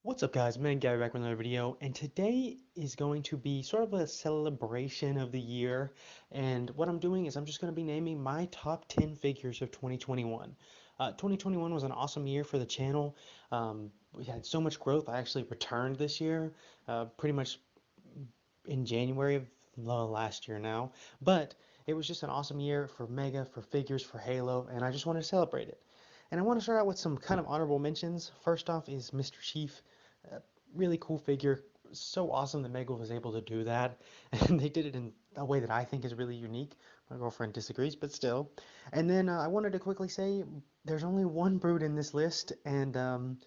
What's up guys, man, Gary back with another video, and today is going to be sort of a celebration of the year, and what I'm doing is I'm just going to be naming my top 10 figures of 2021. 2021 was an awesome year for the channel. We had so much growth. I actually returned this year, pretty much in January of last year now, but it was just an awesome year for Mega, for figures, for Halo, and I just wanted to celebrate it. And I want to start out with some kind of honorable mentions. First off is Mr. Chief. Uh, Really cool figure. So awesome that Mega was able to do that. And they did it in a way that I think is really unique. My girlfriend disagrees, but still. And then I wanted to quickly say there's only one Brute in this list, and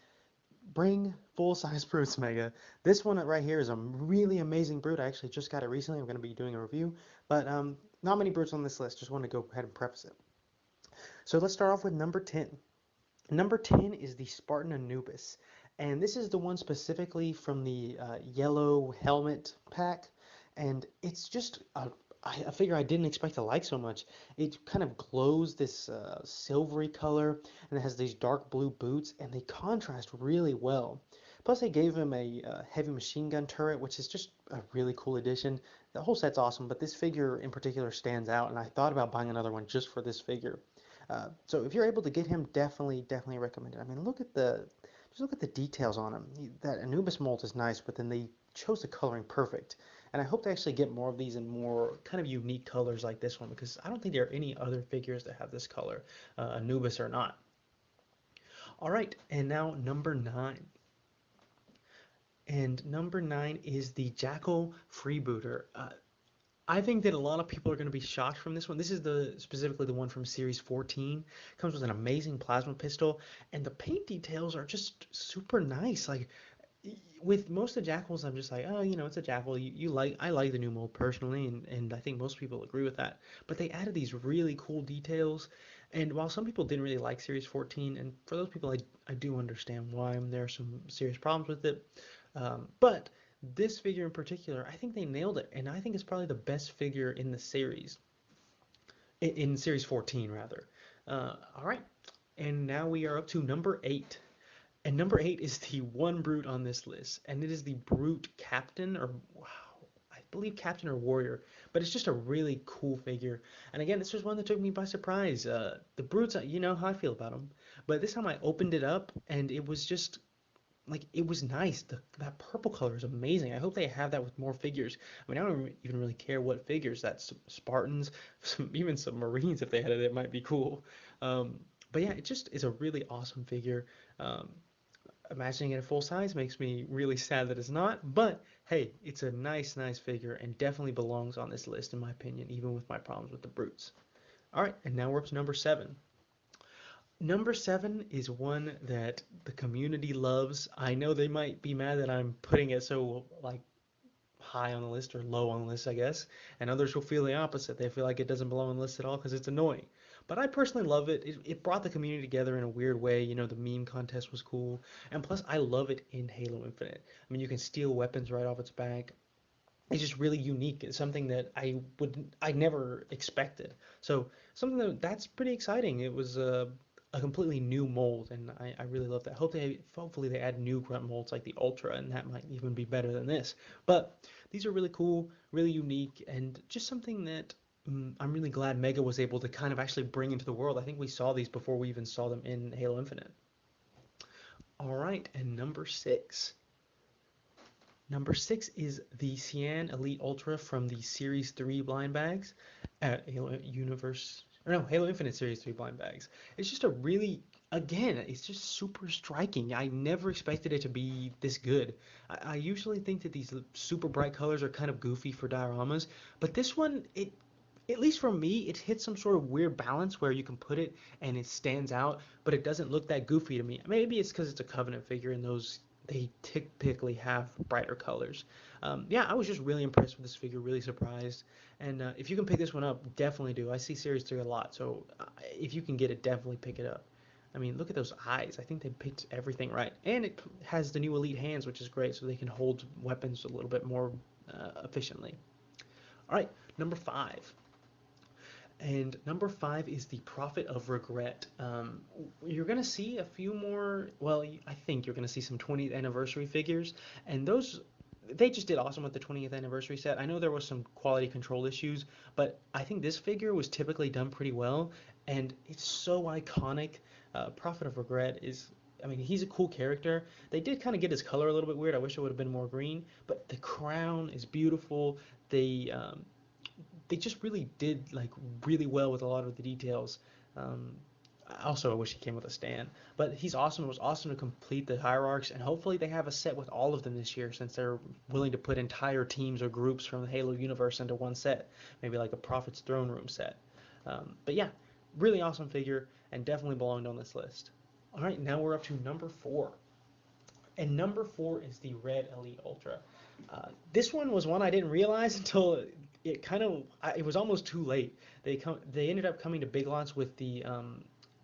bring full-size Brutes, Mega. This one right here is a really amazing Brute. I actually just got it recently. I'm going to be doing a review. But not many Brutes on this list. Just want to go ahead and preface it. So let's start off with number 10. Number 10 is the Spartan Anubis, and this is the one specifically from the yellow helmet pack, and it's just a figure I didn't expect to like so much. It kind of glows this silvery color, and it has these dark blue boots, and they contrast really well. Plus, they gave him a heavy machine gun turret, which is just a really cool addition. The whole set's awesome, but this figure in particular stands out, and I thought about buying another one just for this figure. So if you're able to get him, definitely recommend it. I mean, just look at the details on him. That Anubis mold is nice, but then they chose the coloring perfect. And I hope to actually get more of these in more kind of unique colors like this one, because I don't think there are any other figures that have this color, Anubis or not. All right, and now number 9. And number 9 is the Jackal Freebooter. I think that a lot of people are going to be shocked from this one. This is specifically the one from Series 14. Comes with an amazing plasma pistol, and the paint details are just super nice. Like with most of the Jackals, I'm just like, oh, it's a Jackal. I like the new mold personally, and I think most people agree with that. But they added these really cool details, and while some people didn't really like Series 14, and for those people, I do understand why. There are some serious problems with it, but this figure in particular, I think they nailed it, and I think it's probably the best figure in the series, in Series 14 rather. All right, and now we are up to number 8. And number 8 is the one Brute on this list, and it is the Brute Captain, or wow, I believe Captain or Warrior, but it's just a really cool figure. And again, this was one that took me by surprise. The Brutes, you know how I feel about them, but this time I opened it up, and it was just like it was nice. That purple color is amazing. I hope they have that with more figures. I mean, I don't even really care what figures. That's Spartans, even some Marines if they had it, it might be cool. But yeah, it just is a really awesome figure. Um, Imagining it at full size makes me really sad that it's not. But hey, it's a nice figure and definitely belongs on this list in my opinion, even with my problems with the Brutes. All right, and now we're up to number 7. Number 7 is one that the community loves. I know they might be mad that I'm putting it so like high on the list or low on the list, I guess, and others will feel the opposite. They feel like it doesn't belong on the list at all because it's annoying. But I personally love it. It brought the community together in a weird way. The meme contest was cool, and plus I love it in Halo Infinite. I mean, you can steal weapons right off its back. It's just really unique. It's something that I never expected. So something that's pretty exciting. It was a completely new mold, and I really love that. Hopefully they add new grunt molds like the Ultra, and that might even be better than this. But these are really cool, really unique, and just something that I'm really glad Mega was able to kind of actually bring into the world. I think we saw these before we even saw them in Halo Infinite. All right, and number 6. Number 6 is the Cyan Elite Ultra from the Series 3 blind bags at Halo Infinite Series 3 blind bags. It's just again, it's just super striking. I never expected it to be this good. I usually think that these super bright colors are kind of goofy for dioramas, but this one, at least for me, it hits some sort of weird balance where you can put it and it stands out, but it doesn't look that goofy to me. Maybe it's because it's a Covenant figure and they typically have brighter colors. Yeah, I was just really impressed with this figure, really surprised. And if you can pick this one up, definitely do. I see Series 3 a lot, so if you can get it, definitely pick it up. I mean, look at those eyes. I think they picked everything right. And it has the new Elite hands, which is great, so they can hold weapons a little bit more efficiently. All right, number 5. And number 5 is the Prophet of Regret. You're going to see a few more, well, I think you're going to see some 20th anniversary figures, and those, they just did awesome with the 20th anniversary set. I know there was some quality control issues, but I think this figure was typically done pretty well, and it's so iconic. Prophet of Regret is, I mean, he's a cool character. They did kind of get his color a little bit weird. I wish it would have been more green, but the crown is beautiful. They just really did like really well with a lot of the details. Um, Also, I wish he came with a stand, but he's awesome. It was awesome to complete the hierarchs, and hopefully they have a set with all of them this year, since they're willing to put entire teams or groups from the Halo universe into one set, maybe like a Prophet's Throne Room set. But yeah, really awesome figure, and definitely belonged on this list. All right, now we're up to number 4. And number 4 is the Red Elite Ultra. This one was one I didn't realize until it was almost too late. They ended up coming to Big Lots with the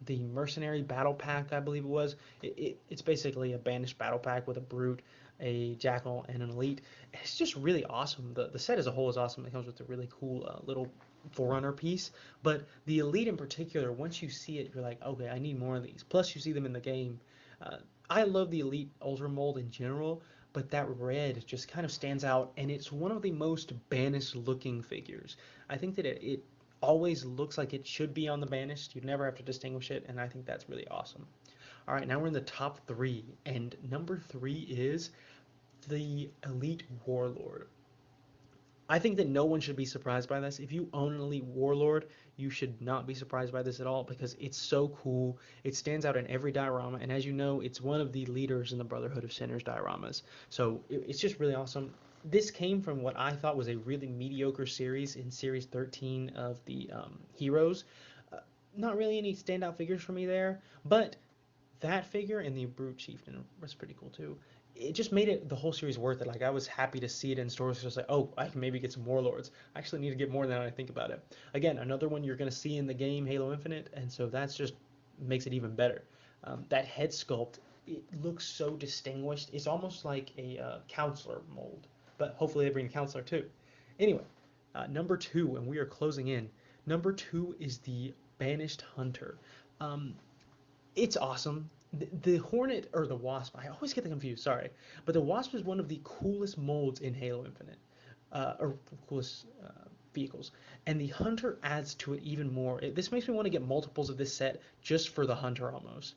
Mercenary Battle Pack, I believe it was. It's basically a Banished Battle Pack with a Brute, a Jackal, and an Elite. It's just really awesome. The set as a whole is awesome. It comes with a really cool little Forerunner piece, but the Elite in particular, once you see it, you're like, okay, I need more of these. Plus, you see them in the game. Uh, I love the Elite Ultra mold in general, but that red just kind of stands out, and it's one of the most banished looking figures. I think that it always looks like it should be on the banished. You'd never have to distinguish it, and I think that's really awesome. All right, now we're in the top 3, and number 3 is the Elite Warlord. I think that no one should be surprised by this. If you own an Elite Warlord, you should not be surprised by this at all, because it's so cool. It stands out in every diorama, and as you know, it's one of the leaders in the Brotherhood of Sinners dioramas. So it's just really awesome. This came from what I thought was a really mediocre series in Series 13 of the Heroes. Uh, Not really any standout figures for me there, but that figure and the Brute Chieftain was pretty cool too. It just made it the whole series worth it. Like, I was happy to see it in stores. Just like, oh, I can maybe get some Warlords. I actually need to get more now that I think about it. Again, another one you're going to see in the game Halo Infinite, and so that's just makes it even better. That head sculpt, it looks so distinguished. It's almost like a counselor mold, but hopefully they bring a counselor too. Anyway, number 2, and we are closing in. Number 2 is the Banished Hunter. Um, it's awesome. The Hornet, or the Wasp, I always get them confused, sorry. But the Wasp is one of the coolest molds in Halo Infinite, or coolest vehicles. And the Hunter adds to it even more. This makes me want to get multiples of this set just for the Hunter almost.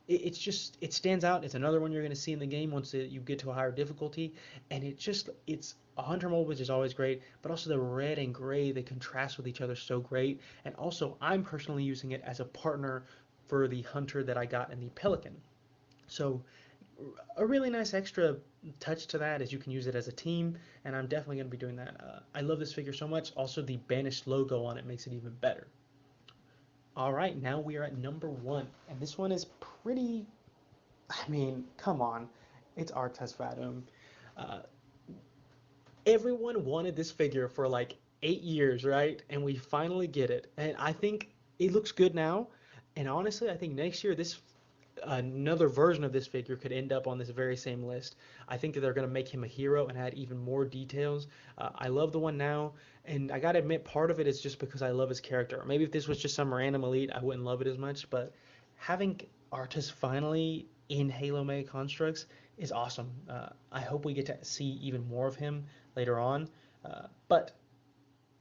It stands out. It's another one you're going to see in the game once you get to a higher difficulty. And it's a Hunter mold, which is always great, but also the red and gray, they contrast with each other so great. And also, I'm personally using it as a partner for the Hunter that I got in the Pelican. So a really nice extra touch to that is you can use it as a team, and I'm definitely going to be doing that. I love this figure so much. Also, the Banished logo on it makes it even better. All right, now we are at number 1, and this one is pretty. I mean, come on, it's Arctus Fatum. Uh, Everyone wanted this figure for like 8 years, right? And we finally get it, and I think it looks good now. And honestly, I think next year this another version of this figure could end up on this very same list. I think that they're going to make him a hero and add even more details. I love the one now, and I gotta admit, part of it is just because I love his character. Maybe if this was just some random elite, I wouldn't love it as much, but having Artus finally in Halo Mega Constructs is awesome. I hope we get to see even more of him later on. But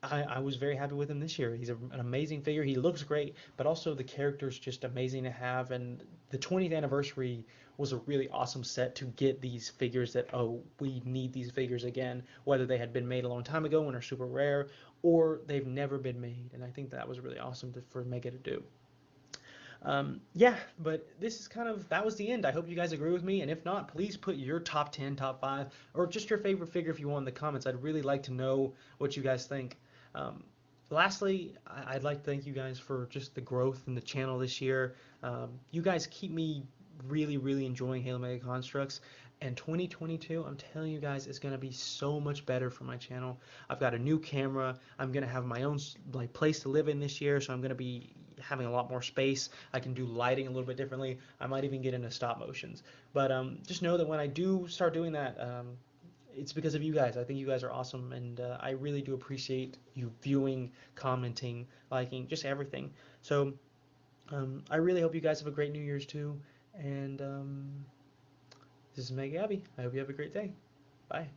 I was very happy with him this year. He's an amazing figure. He looks great, but also the character's just amazing to have. And the 20th anniversary was a really awesome set to get these figures that, oh, we need these figures again, whether they had been made a long time ago and are super rare, or they've never been made. And I think that was really awesome for Mega to do. Yeah, but this is that was the end. I hope you guys agree with me, and if not, please put your top 10, top 5, or just your favorite figure if you want in the comments. I'd really like to know what you guys think. Um, Lastly, I'd like to thank you guys for just the growth in the channel this year. You guys keep me really, really enjoying Halo Mega Constructs. And 2022, I'm telling you guys, is going to be so much better for my channel. I've got a new camera. I'm going to have my own place to live in this year, so I'm going to be having a lot more space. I can do lighting a little bit differently. I might even get into stop motions. But just know that when I do start doing that, it's because of you guys. I think you guys are awesome, and I really do appreciate you viewing, commenting, liking, just everything. So I really hope you guys have a great New Year's too. And this is Meg Abby. I hope you have a great day. Bye.